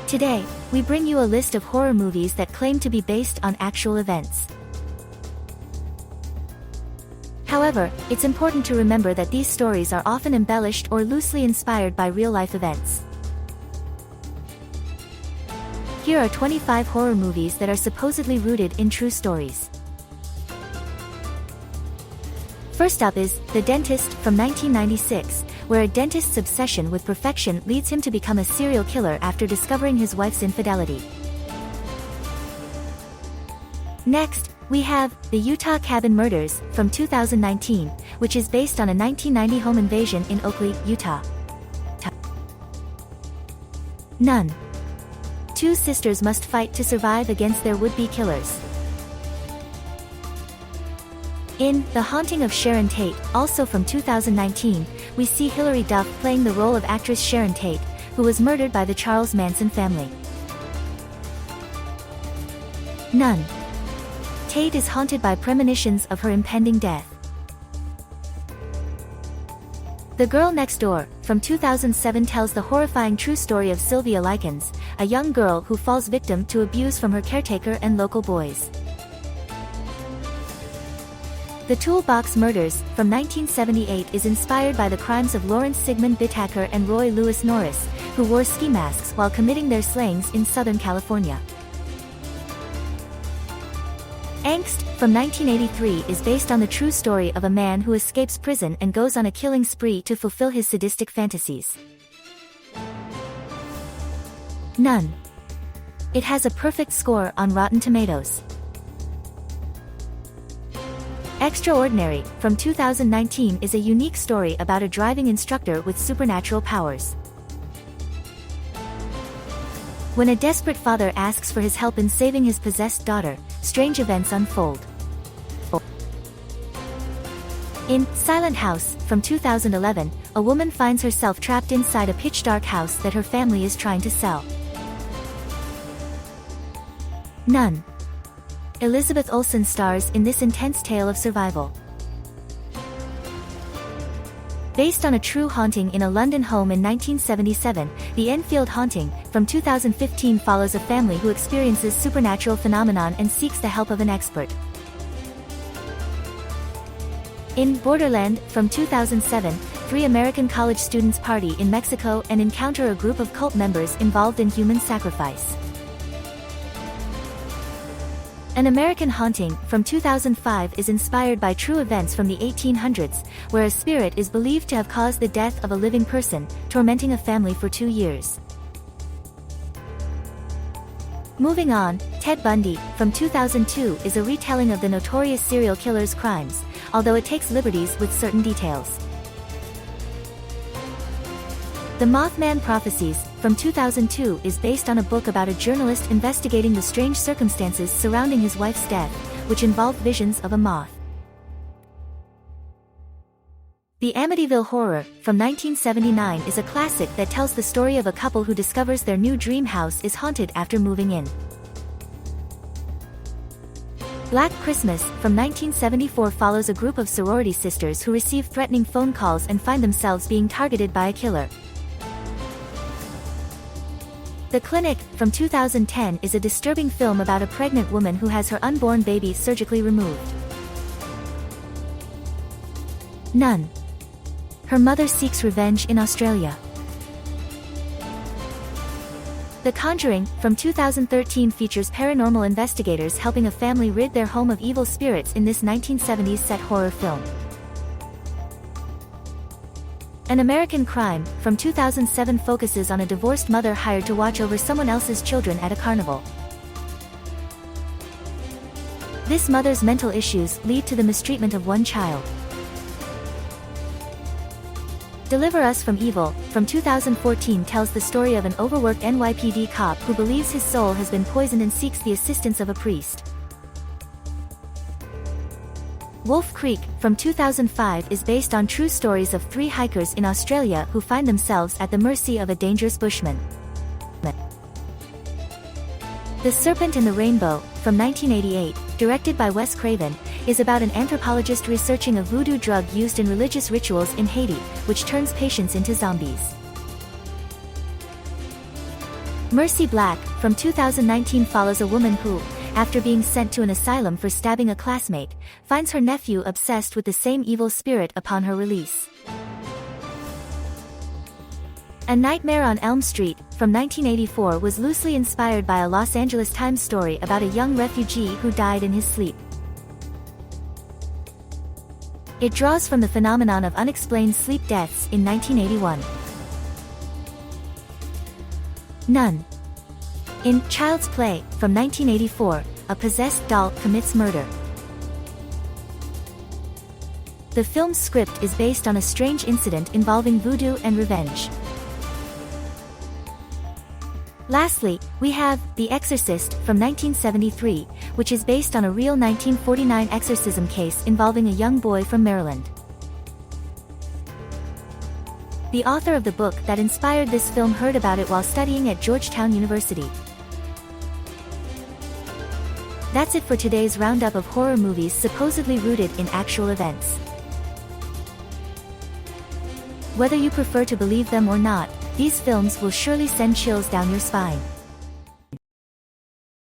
Today, we bring you a list of horror movies that claim to be based on actual events. However, it's important to remember that these stories are often embellished or loosely inspired by real-life events. Here are 25 horror movies that are supposedly rooted in true stories. First up is The Dentist from 1996, where a dentist's obsession with perfection leads him to become a serial killer after discovering his wife's infidelity. Next, we have The Utah Cabin Murders from 2019, which is based on a 1990 home invasion in Oakley, Utah. Nun. Two sisters must fight to survive against their would-be killers. In The Haunting of Sharon Tate, also from 2019, we see Hilary Duff playing the role of actress Sharon Tate, who was murdered by the Charles Manson family. Nun. Tate is haunted by premonitions of her impending death. The Girl Next Door, from 2007 tells the horrifying true story of Sylvia Likens, a young girl who falls victim to abuse from her caretaker and local boys. The Toolbox Murders, from 1978 is inspired by the crimes of Lawrence Sigmund Bittaker and Roy Lewis Norris, who wore ski masks while committing their slayings in Southern California. Angst, from 1983 is based on the true story of a man who escapes prison and goes on a killing spree to fulfill his sadistic fantasies. Nun. It has a perfect score on Rotten Tomatoes. Extraordinary, from 2019 is a unique story about a driving instructor with supernatural powers. When a desperate father asks for his help in saving his possessed daughter, strange events unfold. In Silent House, from 2011, a woman finds herself trapped inside a pitch-dark house that her family is trying to sell. Nun. Elizabeth Olsen stars in this intense tale of survival. Based on a true haunting in a London home in 1977, The Enfield Haunting, from 2015 follows a family who experiences supernatural phenomenon and seeks the help of an expert. In Borderland, from 2007, three American college students party in Mexico and encounter a group of cult members involved in human sacrifice. An American Haunting, from 2005 is inspired by true events from the 1800s, where a spirit is believed to have caused the death of a living person, tormenting a family for 2 years. Moving on, Ted Bundy, from 2002 is a retelling of the notorious serial killer's crimes, although it takes liberties with certain details. The Mothman Prophecies, from 2002 is based on a book about a journalist investigating the strange circumstances surrounding his wife's death, which involved visions of a moth. The Amityville Horror, from 1979 is a classic that tells the story of a couple who discovers their new dream house is haunted after moving in. Black Christmas, from 1974 follows a group of sorority sisters who receive threatening phone calls and find themselves being targeted by a killer. The Clinic, from 2010 is a disturbing film about a pregnant woman who has her unborn baby surgically removed. Nun. Her mother seeks revenge in Australia. The Conjuring, from 2013 features paranormal investigators helping a family rid their home of evil spirits in this 1970s set horror film. An American Crime, from 2007 focuses on a divorced mother hired to watch over someone else's children at a carnival. This mother's mental issues lead to the mistreatment of one child. Deliver Us from Evil, from 2014 tells the story of an overworked NYPD cop who believes his soul has been poisoned and seeks the assistance of a priest. Wolf Creek, from 2005 is based on true stories of three hikers in Australia who find themselves at the mercy of a dangerous bushman. The Serpent and the Rainbow, from 1988, directed by Wes Craven, is about an anthropologist researching a voodoo drug used in religious rituals in Haiti, which turns patients into zombies. Mercy Black, from 2019 follows a woman who, after being sent to an asylum for stabbing a classmate, finds her nephew obsessed with the same evil spirit upon her release. A Nightmare on Elm Street, from 1984 was loosely inspired by a Los Angeles Times story about a young refugee who died in his sleep. It draws from the phenomenon of unexplained sleep deaths in 1981. Nun. In Child's Play, from 1984, a possessed doll commits murder. The film's script is based on a strange incident involving voodoo and revenge. Lastly, we have The Exorcist, from 1973, which is based on a real 1949 exorcism case involving a young boy from Maryland. The author of the book that inspired this film heard about it while studying at Georgetown University. That's it for today's roundup of horror movies supposedly rooted in actual events. Whether you prefer to believe them or not, these films will surely send chills down your spine.